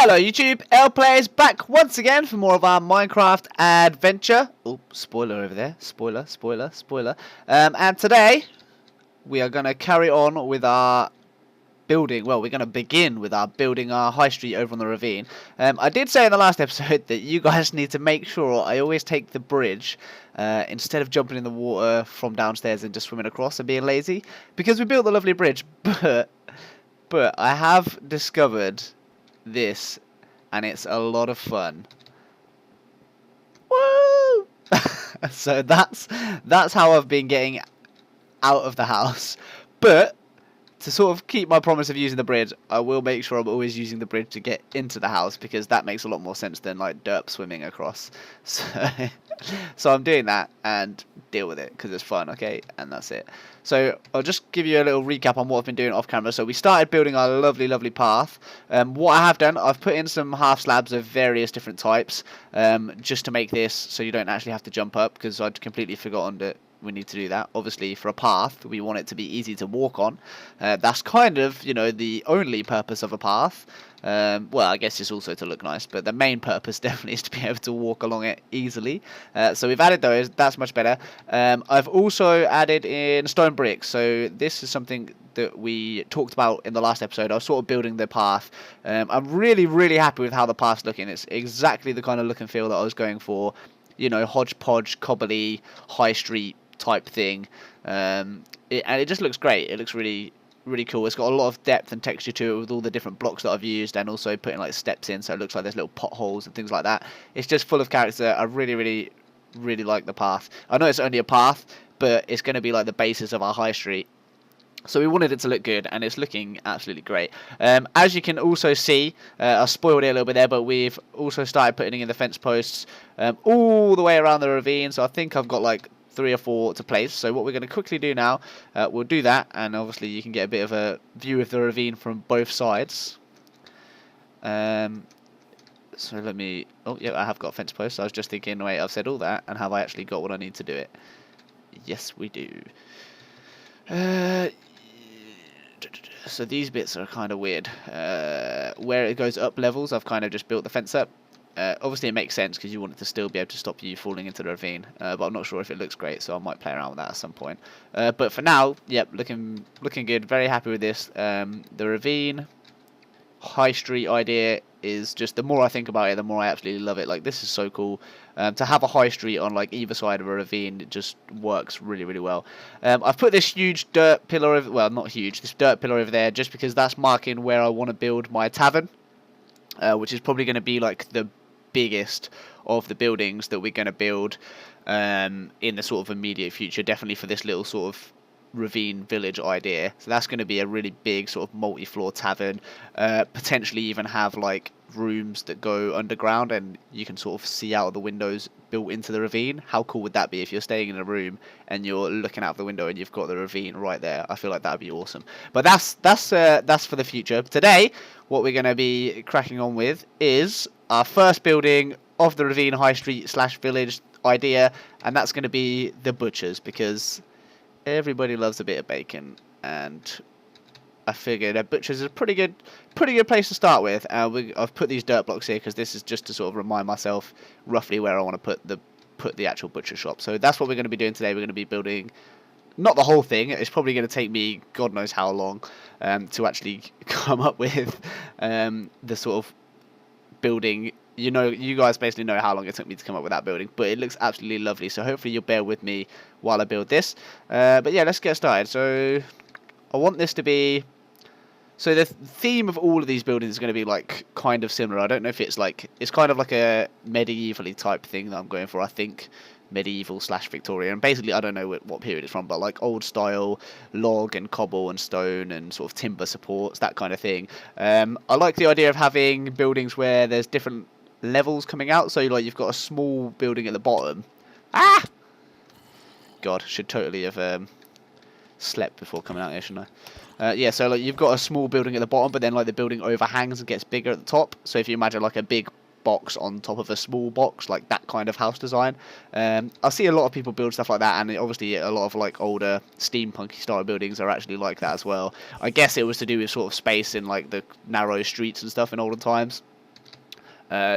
Hello YouTube, L-Players back once again for more of our Minecraft adventure. Oh, spoiler over there. Spoiler. And today, we are going to carry on with our building. Well, we're going to begin with our building our high street over on the ravine. I did say in the last episode that you guys need to make sure I always take the bridge instead of jumping in the water from downstairs and just swimming across and being lazy. Because we built the lovely bridge, but I have discovered this, and it's a lot of fun. Woo! So that's how I've been getting out of the house. But to sort of keep my promise of using the bridge, I will make sure I'm always using the bridge to get into the house, because that makes a lot more sense than like derp swimming across. So I'm doing that and deal with it because it's fun, okay? And that's it. So I'll just give you a little recap on what I've been doing off camera. So we started building our lovely path. What I have done, I've put in some half slabs of various different types, just to make this so you don't actually have to jump up, because I'd completely forgotten that we need to do that. Obviously, for a path, we want it to be easy to walk on. That's kind of, you know, the only purpose of a path. Well, I guess it's also to look nice, but the main purpose definitely is to be able to walk along it easily. So we've added those. That's much better. I've also added in stone bricks. So this is something that we talked about in the last episode. I was sort of building the path. I'm really happy with how the path's looking. It's exactly the kind of look and feel that I was going for. You know, hodgepodge, cobbly, high street type thing, and it just looks great. It looks really cool. It's got a lot of depth and texture to it with all the different blocks that I've used, and also putting like steps in, so it looks like there's little potholes and things like that. It's just full of character. I really like the path. I know it's only a path, but it's going to be like the basis of our high street. So we wanted it to look good, and it's looking absolutely great. As you can also see, I spoiled it a little bit there, but we've also started putting in the fence posts all the way around the ravine. So I think I've got like 3 or 4 to place. So what we're going to quickly do now, we'll do that, and obviously you can get a bit of a view of the ravine from both sides. So let me... Oh, yeah, I have got a fence post. So I was just thinking, wait, I've said all that, and have I actually got what I need to do it? Yes, we do. So these bits are kind of weird. Where it goes up levels, I've kind of just built the fence up. Obviously it makes sense because you want it to still be able to stop you falling into the ravine, but I'm not sure if it looks great, so I might play around with that at some point. But for now, yep, looking good. Very happy with this. The ravine high street idea is just, the more I think about it, the more I absolutely love it. Like, this is so cool. To have a high street on like either side of a ravine, it just works really well. I've put this huge dirt pillar over, well, not huge, this dirt pillar over there, just because that's marking where I want to build my tavern, which is probably going to be like the biggest of the buildings that we're going to build in the sort of immediate future, definitely for this little sort of ravine village idea. So that's going to be a really big sort of multi-floor tavern, potentially even have like rooms that go underground and you can sort of see out of the windows built into the ravine. How cool would that be if you're staying in a room and you're looking out the window and you've got the ravine right there? I feel like that would be awesome. But that's for the future. Today, what we're going to be cracking on with is our first building of the ravine high street / village idea, and that's going to be the butchers, because everybody loves a bit of bacon, and I figured a butcher's is a pretty good place to start with. I've put these dirt blocks here because this is just to sort of remind myself roughly where I want to put the actual butcher shop. So that's what we're going to be doing today. We're going to be building, not the whole thing. It's probably going to take me God knows how long to actually come up with the sort of building. You know, you guys basically know how long it took me to come up with that building, but it looks absolutely lovely. So hopefully you'll bear with me while I build this. But yeah, let's get started. So I want this to be... So the theme of all of these buildings is going to be like kind of similar. I don't know if it's like... It's kind of like a medieval-y type thing that I'm going for, I think. Medieval / Victorian. And basically, I don't know what period it's from, but like old style log and cobble and stone and sort of timber supports, that kind of thing. I like the idea of having buildings where there's different levels coming out. So like you've got a small building at the bottom. Ah! God, should totally have slept before coming out here, shouldn't I? Yeah, so like you've got a small building at the bottom, but then like the building overhangs and gets bigger at the top. So if you imagine like a big box on top of a small box, like that kind of house design. I see a lot of people build stuff like that, and obviously a lot of like older steampunky style buildings are actually like that as well. I guess it was to do with sort of space in like the narrow streets and stuff in olden times.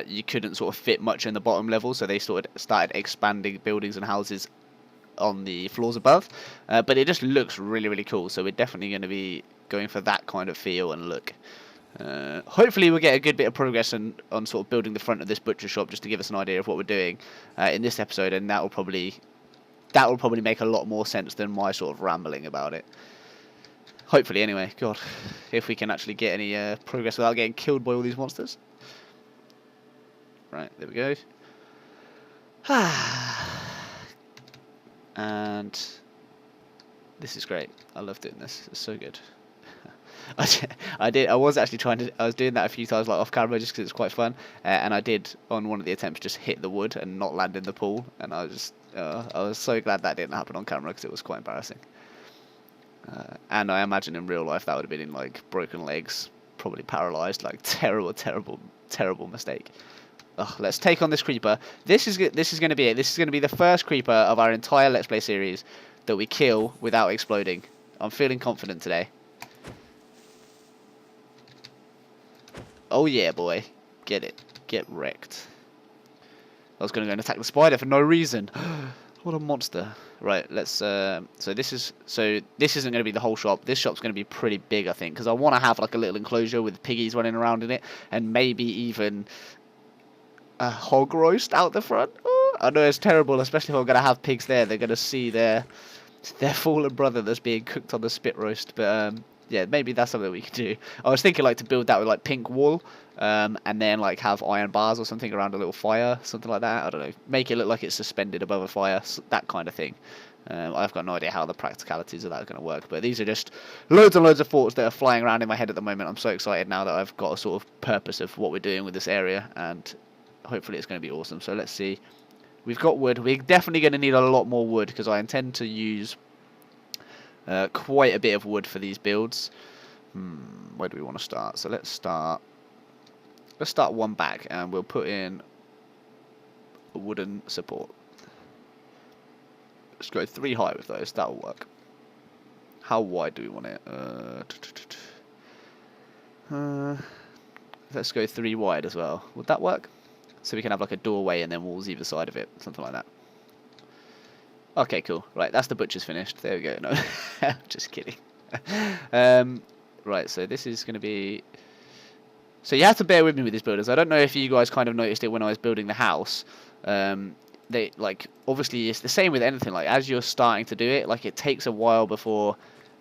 you couldn't sort of fit much in the bottom level, so they sort of started expanding buildings and houses on the floors above. But it just looks really, really cool, so we're definitely going to be going for that kind of feel and look. Hopefully we'll get a good bit of progress on sort of building the front of this butcher shop, just to give us an idea of what we're doing in this episode, and that will probably make a lot more sense than my sort of rambling about it. Hopefully, anyway. God, if we can actually get any progress without getting killed by all these monsters. Right, there we go. And this is great. I love doing this. It's so good. I was actually I was doing that a few times, like off camera, just because it's quite fun. And I did on one of the attempts just hit the wood and not land in the pool. And I was so glad that didn't happen on camera, because it was quite embarrassing. And I imagine in real life that would have been in like broken legs, probably paralysed, like terrible, terrible, terrible mistake. Ugh, let's take on this creeper. This is going to be it. This is going to be the first creeper of our entire Let's Play series that we kill without exploding. I'm feeling confident today. Oh yeah, boy. Get it. Get wrecked. I was going to go and attack the spider for no reason. What a monster. Right, let's so this isn't going to be the whole shop. This shop's going to be pretty big, I think, because I want to have like a little enclosure with piggies running around in it, and maybe even a hog roast out the front. Oh, I know it's terrible, especially if I'm going to have pigs there. They're going to see their fallen brother that's being cooked on the spit roast. But yeah, maybe that's something we could do. I was thinking like to build that with like pink wool, and then like have iron bars or something around a little fire, something like that. I don't know. Make it look like it's suspended above a fire, that kind of thing. I've got no idea how the practicalities of that are going to work, but these are just loads and loads of thoughts that are flying around in my head at the moment. I'm so excited now that I've got a sort of purpose of what we're doing with this area, and hopefully it's going to be awesome. So let's see. We've got wood. We're definitely going to need a lot more wood, because I intend to use quite a bit of wood for these builds. Where do we want to start? So let's start one back, and we'll put in a wooden support. Let's go 3 high with those. That'll work. How wide do we want it? Let's go 3 wide as well. Would that work? So we can have like a doorway and then walls either side of it, something like that. Okay, cool. Right, that's the butcher's finished. There we go. No, just kidding. Right, so this is going to be... So you have to bear with me with these builders. I don't know if you guys kind of noticed it when I was building the house. They like, obviously it's the same with anything. Like, as you're starting to do it, like, it takes a while before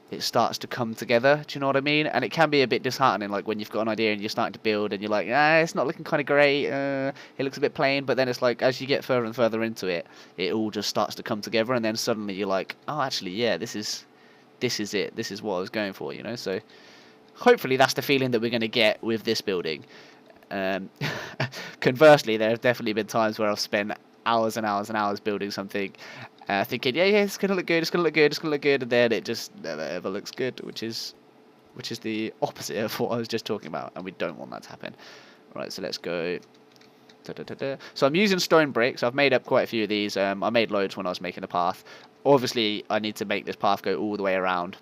it starts to come together. Do you know what I mean? And it can be a bit disheartening, like when you've got an idea and you're starting to build and you're like, it's not looking kind of great. It looks a bit plain. But then it's like, as you get further and further into it, it all just starts to come together, and then suddenly you're like, oh, actually, yeah, this is it. This is what I was going for, you know. So hopefully that's the feeling that we're going to get with this building. Conversely, there have definitely been times where I've spent hours and hours and hours building something, thinking, yeah, it's gonna look good, it's gonna look good, it's gonna look good, and then it just never ever looks good, which is the opposite of what I was just talking about, and we don't want that to happen. Right, so let's go. So I'm using stone bricks. I've made up quite a few of these. I made loads when I was making the path. Obviously, I need to make this path go all the way around.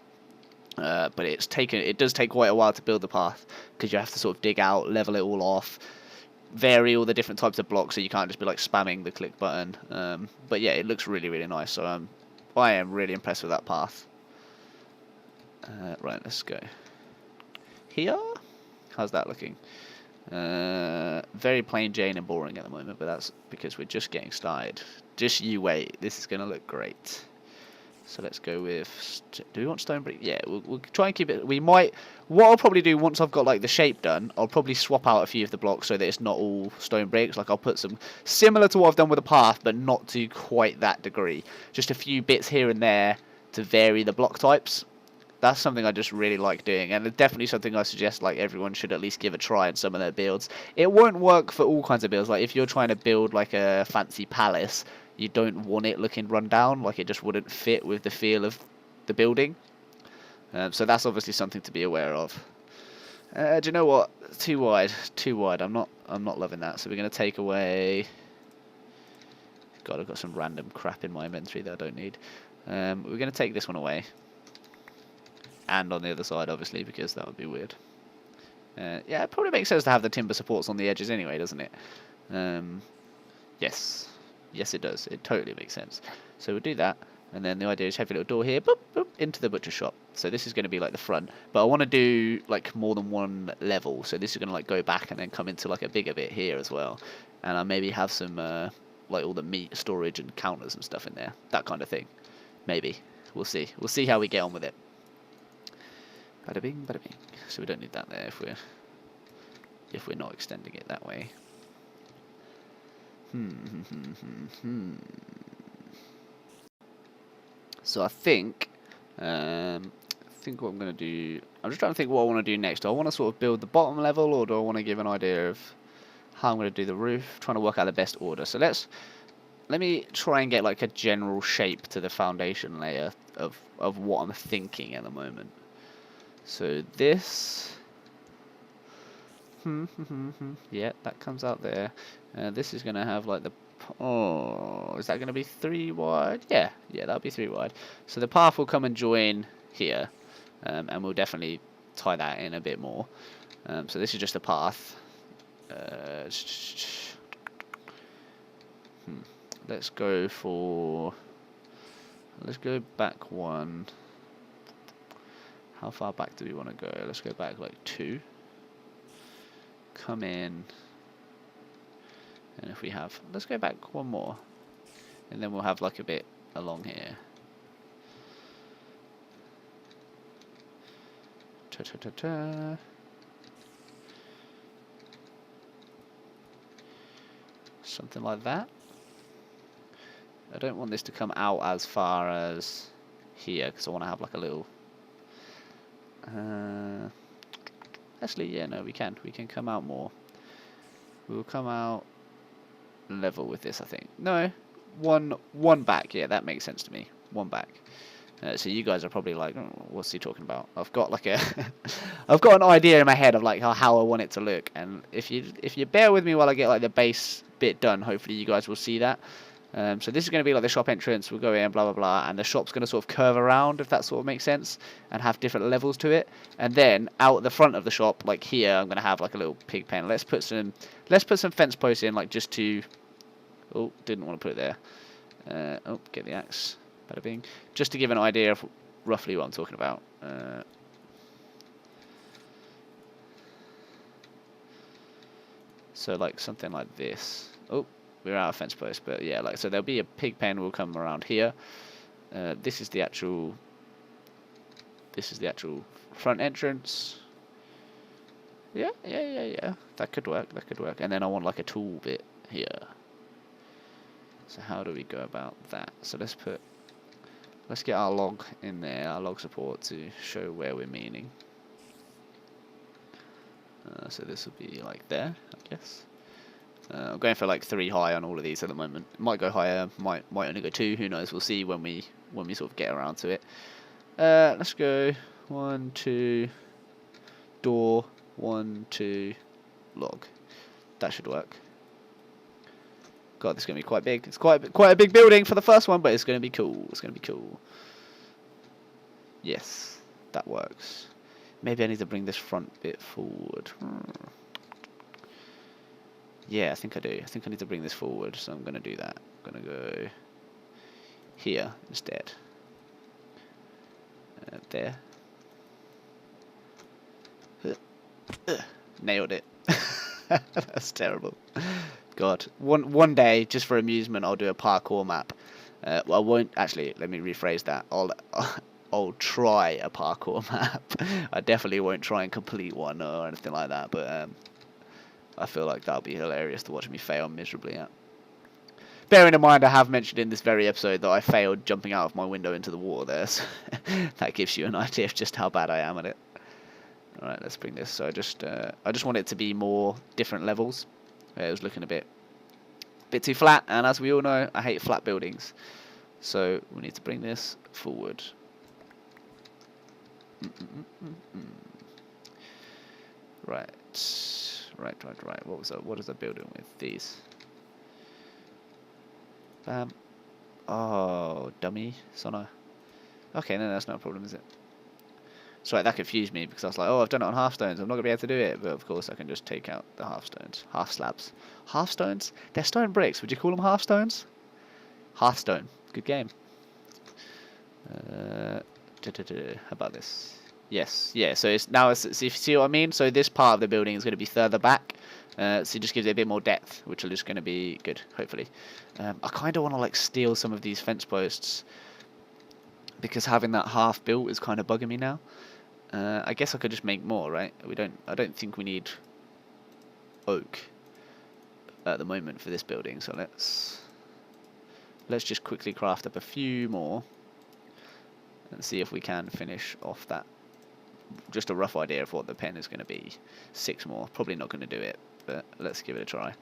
But it does take quite a while to build the path, because you have to sort of dig out, level it all off, vary all the different types of blocks, so you can't just be like spamming the click button. But yeah, it looks really, really nice. So I am really impressed with that path. Right, let's go here. How's that looking? Very plain Jane and boring at the moment, but that's because we're just getting started. Just you wait, this is gonna look great. So let's go with, do we want stone brick? Yeah, we'll try and keep it. What I'll probably do once I've got like the shape done, I'll probably swap out a few of the blocks so that it's not all stone bricks. Like, I'll put some similar to what I've done with the path, but not to quite that degree. Just a few bits here and there to vary the block types. That's something I just really like doing, and it's definitely something I suggest like everyone should at least give a try in some of their builds. It won't work for all kinds of builds. Like, if you're trying to build like a fancy palace, you don't want it looking run down. Like, it just wouldn't fit with the feel of the building. So that's obviously something to be aware of. Do you know what? Too wide. I'm not loving that. So we're gonna take away. God, I've got some random crap in my inventory that I don't need. We're gonna take this one away. And on the other side, obviously, because that would be weird. Yeah, it probably makes sense to have the timber supports on the edges anyway, doesn't it? Yes. Yes, it does. It totally makes sense. So we'll do that. And then the idea is have a little door here, boop, boop, into the butcher shop. So this is going to be like the front. But I want to do like more than one level. So this is going to like go back and then come into like a bigger bit here as well. And I maybe have some like all the meat storage and counters and stuff in there. That kind of thing. Maybe. We'll see. We'll see how we get on with it. Bada bing, bada bing. So we don't need that there if we're not extending it that way. So I think what I'm going to do. I'm just trying to think what I want to do next. Do I want to sort of build the bottom level, or do I want to give an idea of how I'm going to do the roof? Trying to work out the best order. So let me try and get like a general shape to the foundation layer of what I'm thinking at the moment. So this. Yeah, that comes out there. This is going to have like the... Oh, is that going to be 3 wide? Yeah, that'll be 3 wide. So the path will come and join here. And we'll definitely tie that in a bit more. So this is just a path. Let's go for... Let's go back 1. How far back do we want to go? Let's go back like 2. Come in, and if we have, let's go back 1 more, and then we'll have like a bit along here. Something like that. I don't want this to come out as far as here because I want to have like a little actually, yeah, no, we can come out more. We'll come out level with this, I think. No, one back. Yeah, that makes sense to me. 1 back. So you guys are probably like, oh, what's he talking about? I've got like a, I've got an idea in my head of like how I want it to look. And if you bear with me while I get like the base bit done, hopefully you guys will see that. So this is going to be like the shop entrance. We'll go in, blah, blah, blah. And the shop's going to sort of curve around, if that sort of makes sense, and have different levels to it. And then out the front of the shop, like here, I'm going to have like a little pig pen. Let's put some fence posts in, like just to... Oh, didn't want to put it there. Oh, get the axe. Bada bing. Just to give an idea of roughly what I'm talking about. So like something like this. Oh. We're out of fence post, but yeah, like so there'll be a pig pen will come around here. This is the actual front entrance. Yeah. That could work. And then I want like a tool bit here. So how do we go about that? So let's get our log in there, our log support to show where we're meaning. So this will be like there, I guess. I'm going for like 3 high on all of these at the moment. Might go higher, might only go 2. Who knows? We'll see when we sort of get around to it. Let's go 1, 2, door, 1, 2, log. That should work. God, this is gonna be quite big. It's quite a big building for the first one, but it's gonna be cool. Yes, that works. Maybe I need to bring this front bit forward. Yeah, I think I do. I think I need to bring this forward, so I'm going to do that. I'm going to go here instead. There. Nailed it. That's terrible. God. One day, just for amusement, I'll do a parkour map. Well, I won't actually. Let me rephrase that. I'll try a parkour map. I definitely won't try and complete one or anything like that. But I feel like that'll be hilarious to watch me fail miserably at. Bearing in mind, I have mentioned in this very episode that I failed jumping out of my window into the water there, so that gives you an idea of just how bad I am at it. Alright, let's bring this. So I just want it to be more different levels. It was looking a bit too flat, and as we all know, I hate flat buildings. So we need to bring this forward. Right. What is I building with? These. Bam. Oh, dummy. Sono. Okay, no, that's not a problem, is it? Sorry, that confused me because I was like, oh, I've done it on half stones. I'm not going to be able to do it. But of course, I can just take out the half stones. Half slabs. Half stones? They're stone bricks. Would you call them half stones? Hearthstone. Good game. How about this? Yes. Yeah, so it's now, so if you see what I mean? So this part of the building is going to be further back. So it just gives it a bit more depth, which is just going to be good, hopefully. I kind of want to like steal some of these fence posts because having that half built is kind of bugging me now. I guess I could just make more, right? I don't think we need oak at the moment for this building, so let's just quickly craft up a few more and see if we can finish off that. Just a rough idea of what the pen is going to be. 6 more. Probably not going to do it, but let's give it a try.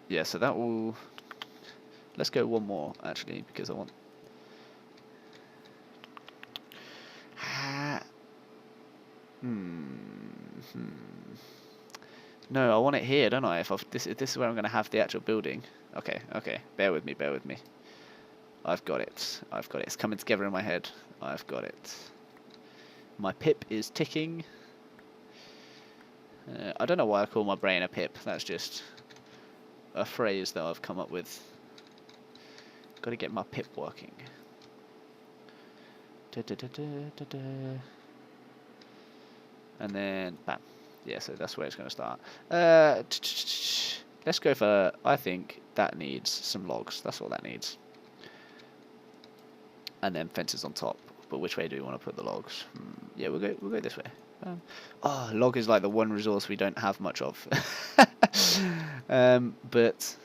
Yeah, so that will... Let's go 1 more, actually, because I want... No, I want it here, don't I? This is where I'm going to have the actual building. Okay, bear with me. I've got it. It's coming together in my head. I've got it. My pip is ticking. I don't know why I call my brain a pip. That's just a phrase that I've come up with. Got to get my pip working. And then, bam. Yeah, so that's where it's going to start. Let's go for, I think that needs some logs. That's all that needs. And then fences on top. But which way do we want to put the logs? Yeah, we'll go this way. Oh, log is like the one resource we don't have much of. But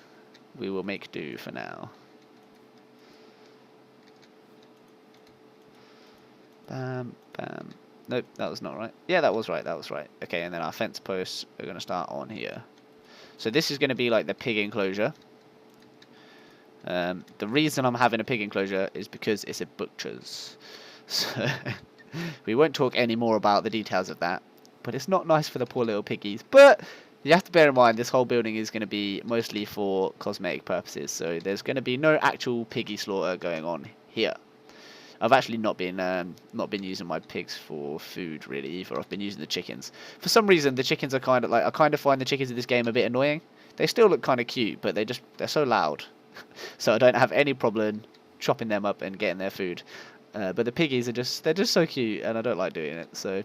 we will make do for now. Bam, bam. Nope, that was not right. Yeah, that was right. Okay, and then our fence posts are going to start on here. So this is going to be like the pig enclosure. The reason I'm having a pig enclosure is because it's a butcher's. So we won't talk any more about the details of that. But it's not nice for the poor little piggies. But you have to bear in mind this whole building is going to be mostly for cosmetic purposes. So there's going to be no actual piggy slaughter going on here. I've actually not been using my pigs for food really either. I've been using the chickens. For some reason, the chickens are kind of like, I kind of find the chickens in this game a bit annoying. They still look kind of cute, but they're so loud. So I don't have any problem chopping them up and getting their food. But the piggies they're just so cute, and I don't like doing it. So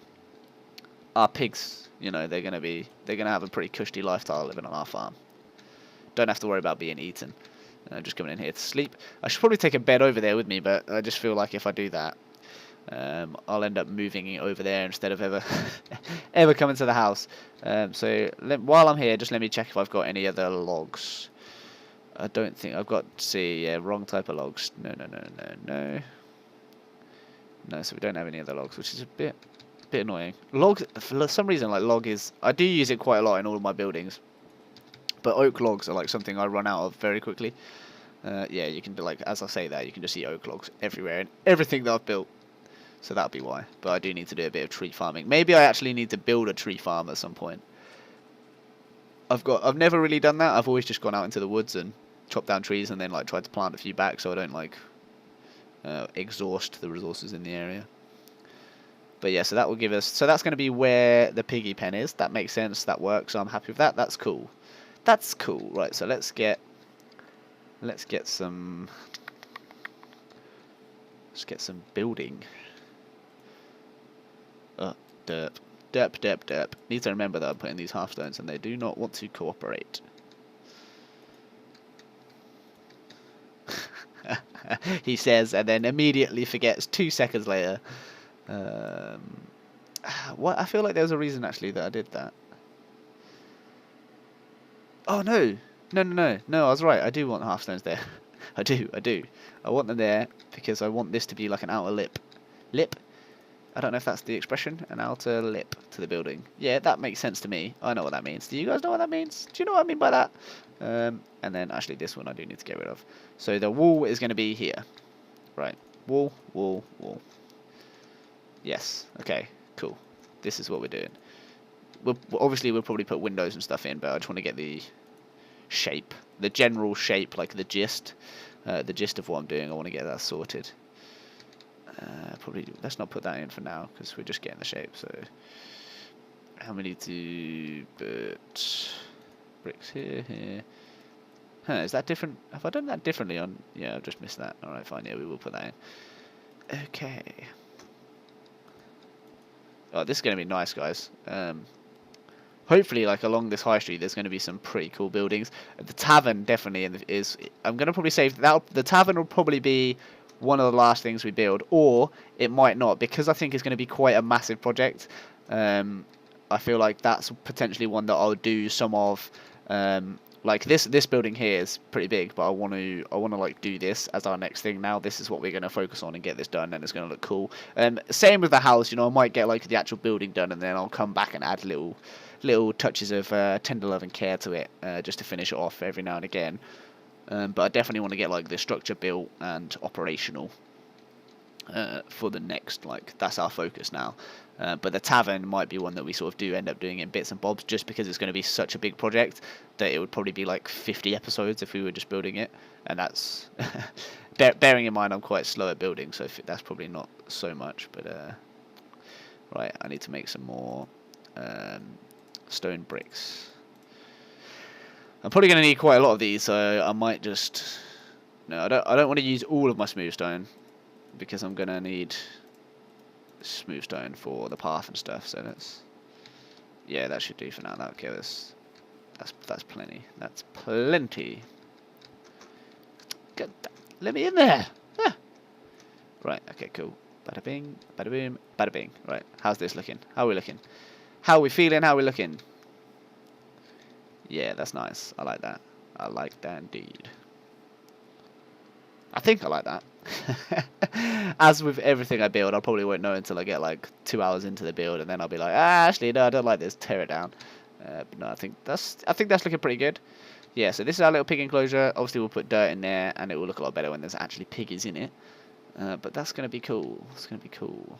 our pigs, you know, they're gonna have a pretty cushy lifestyle living on our farm. Don't have to worry about being eaten. Just coming in here to sleep. I should probably take a bed over there with me, but I just feel like if I do that, I'll end up moving it over there instead of ever coming to the house. So while I'm here, just let me check if I've got any other logs. I don't think I've got. See, yeah, wrong type of logs. No. No, so we don't have any other logs, which is a bit annoying. Logs, for some reason, like log is. I do use it quite a lot in all of my buildings. But oak logs are like something I run out of very quickly. Yeah, you can do, like, as I say that, you can just see oak logs everywhere in everything that I've built. So that'll be why. But I do need to do a bit of tree farming. Maybe I actually need to build a tree farm at some point. I've never really done that. I've always just gone out into the woods and chopped down trees and then like tried to plant a few back so I don't like exhaust the resources in the area. But yeah, so that will give us. So that's going to be where the piggy pen is. That makes sense. That works. So I'm happy with that. That's cool. That's cool. Right, so let's get some building. Derp. Need to remember that I'm putting these half stones and they do not want to cooperate. He says and then immediately forgets 2 seconds later. What? I feel like there was a reason actually that I did that. Oh no, I was right. I do want half stones there. I do. I want them there because I want this to be like an outer lip. I don't know if that's the expression. An outer lip to the building. Yeah, that makes sense to me. I know what that means. Do you guys know what that means? Do you know what I mean by that? And then actually this one I do need to get rid of. So the wall is going to be here. Right. Wall. Yes. Okay. Cool. This is what we're doing. Obviously we'll probably put windows and stuff in, but I just want to get the shape, the general shape, like the gist of what I'm doing. I want to get that sorted. Probably let's not put that in for now because we're just getting the shape. So how many to put bricks here, here? Huh, is that different? Have I done that differently on? Yeah, I've just missed that. All right, fine. Yeah, we will put that in. Okay. Oh, this is going to be nice, guys. Hopefully, like along this high street, there's going to be some pretty cool buildings. The tavern definitely is. I'm going to probably say that the tavern will probably be one of the last things we build, or it might not, because I think it's going to be quite a massive project. I feel like that's potentially one that I'll do some of. Like this building here is pretty big, but I want to like do this as our next thing now. This is what we're going to focus on and get this done, and it's going to look cool. Same with the house, you know, I might get like the actual building done, and then I'll come back and add little touches of tender love and care to it, just to finish it off every now and again. But I definitely want to get like the structure built and operational for the next, like that's our focus now. But the tavern might be one that we sort of do end up doing in bits and bobs, just because it's going to be such a big project that it would probably be like 50 episodes if we were just building it, and that's bearing in mind I'm quite slow at building, so that's probably not so much. But right, I need to make some more stone bricks. I'm probably going to need quite a lot of these, so I might just no, I don't want to use all of my smooth stone, because I'm going to need smooth stone for the path and stuff. So yeah, that should do for now. Okay, that's plenty. That's plenty. Let me in there. Ah. Right. Okay. Cool. Bada bing. Bada boom. Bada bing. Right. How's this looking? How are we looking? How are we feeling? How are we looking? Yeah, that's nice. I like that. I like that indeed. I think I like that. As with everything I build, I probably won't know until I get like 2 hours into the build, and then I'll be like, actually, no, I don't like this. Tear it down. But no, I think that's looking pretty good. Yeah, so this is our little pig enclosure. Obviously, we'll put dirt in there, and it will look a lot better when there's actually piggies in it. But that's gonna be cool. It's gonna be cool.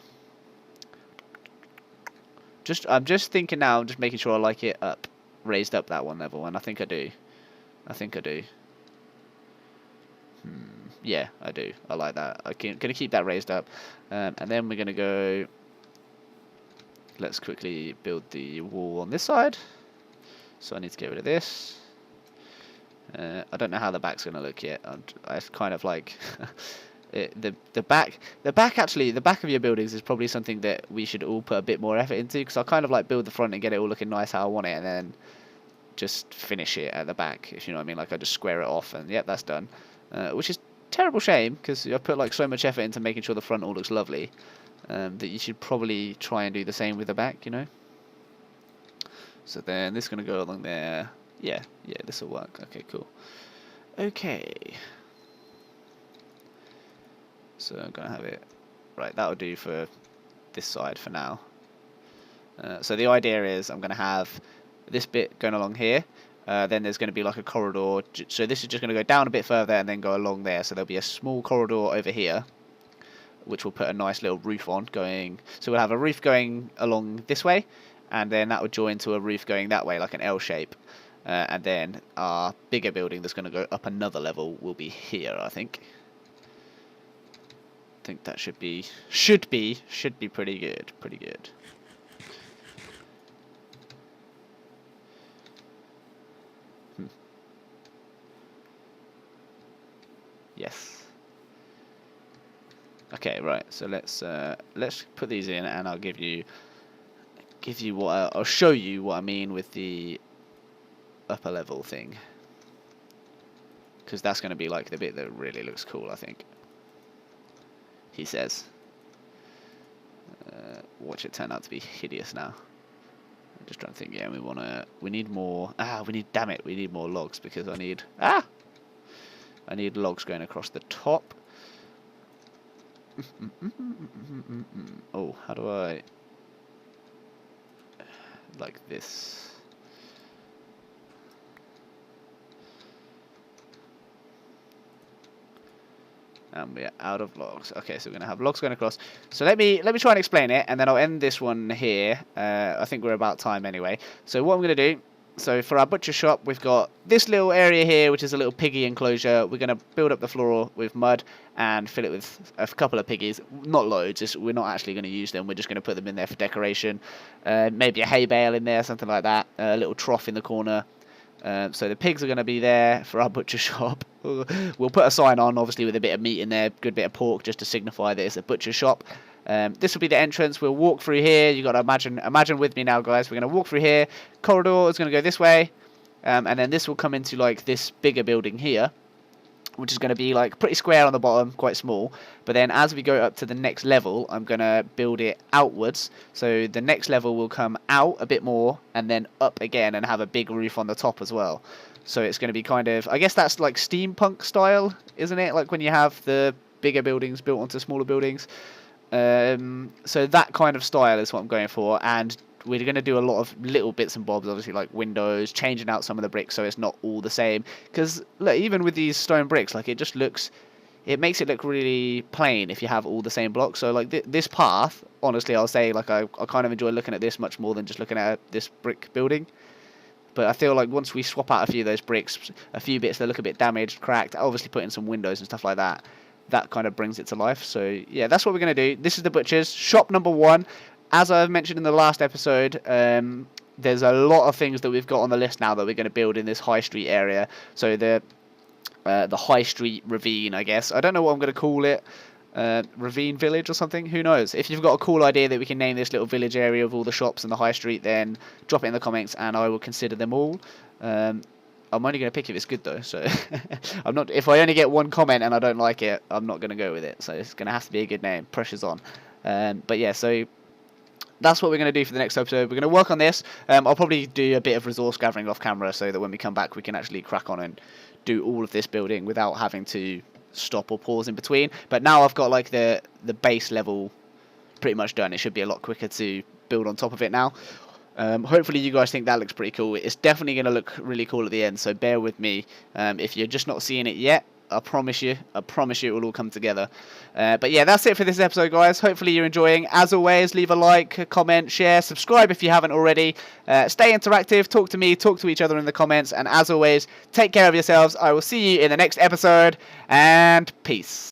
I'm just thinking now. I'm just making sure I like it up, raised up that one level, and I think I do. I think I do. Yeah, I do. I like that. I'm going to keep that raised up. And then we're going to go... Let's quickly build the wall on this side. So I need to get rid of this. I don't know how the back's going to look yet. I kind of like... the back of your buildings is probably something that we should all put a bit more effort into, because I kind of like build the front and get it all looking nice how I want it, and then just finish it at the back, if you know what I mean. Like I just square it off, and yep, that's done. Which is terrible shame, because I put like so much effort into making sure the front all looks lovely, that you should probably try and do the same with the back, you know. So then this is going to go along there. Yeah, this will work. Okay, cool. Okay. So I'm going to have it... Right, that'll do for this side for now. So the idea is I'm going to have this bit going along here. Then there's going to be like a corridor. So this is just going to go down a bit further and then go along there. So there'll be a small corridor over here, which will put a nice little roof on going. So we'll have a roof going along this way, and then that will join to a roof going that way, like an L shape. And then our bigger building that's going to go up another level will be here, I think. I think that should be pretty good. Pretty good. Yes. Okay, right. So let's put these in, and I'll give you what I'll show you what I mean with the upper level thing, because that's going to be like the bit that really looks cool, I think. He says. Watch it turn out to be hideous now. I'm just trying to think. Yeah, we need more. Damn it, we need more logs, because I need logs going across the top. Oh, how do I... Like this. And we're out of logs. Okay, so we're going to have logs going across. So let me try and explain it, and then I'll end this one here. I think we're about time anyway. So what I'm going to do So for our butcher shop, we've got this little area here, which is a little piggy enclosure. We're going to build up the floor with mud and fill it with a couple of piggies. Not loads, we're not actually going to use them. We're just going to put them in there for decoration. Maybe a hay bale in there, something like that. A little trough in the corner. So the pigs are going to be there for our butcher shop. We'll put a sign on, obviously, with a bit of meat in there, good bit of pork, just to signify that it's a butcher shop. This will be the entrance. We'll walk through here. You got to imagine with me now, guys. We're going to walk through here. Corridor is going to go this way, and then this will come into like this bigger building here, which is going to be like pretty square on the bottom, quite small. But then as we go up to the next level, I'm going to build it outwards. So the next level will come out a bit more and then up again and have a big roof on the top as well. So it's going to be kind of, I guess that's like steampunk style, isn't it? Like when you have the bigger buildings built onto smaller buildings. So that kind of style is what I'm going for, and we're going to do a lot of little bits and bobs, obviously, like windows, changing out some of the bricks so it's not all the same. Because look, even with these stone bricks, like it just looks, it makes it look really plain if you have all the same blocks. So like this path, honestly, I'll say like I kind of enjoy looking at this much more than just looking at this brick building. But I feel like once we swap out a few of those bricks, a few bits that look a bit damaged, cracked, obviously put in some windows and stuff like that, that kind of brings it to life. So yeah, that's what we're going to do. This is the butcher's shop number 1. As I've mentioned in the last episode, there's a lot of things that we've got on the list now that we're going to build in this high street area. So the high street ravine, I guess. I don't know what I'm going to call it. Ravine village or something, who knows. If you've got a cool idea that we can name this little village area of all the shops and the high street, then drop it in the comments and I will consider them all. I'm only going to pick if it's good though, so I'm not. If I only get one comment and I don't like it, I'm not going to go with it. So it's going to have to be a good name. Pressure's on. But yeah, so that's what we're going to do for the next episode. We're going to work on this. I'll probably do a bit of resource gathering off camera so that when we come back, we can actually crack on and do all of this building without having to stop or pause in between. But now I've got like the base level pretty much done. It should be a lot quicker to build on top of it now. Hopefully you guys think that looks pretty cool. It's definitely going to look really cool at the end, so bear with me. If you're just not seeing it yet, I promise you it will all come together. But yeah, that's it for this episode, guys. Hopefully you're enjoying. As always, leave a like, a comment, share, subscribe if you haven't already. Stay interactive, talk to me, talk to each other in the comments, and as always, take care of yourselves. I will see you in the next episode, and peace.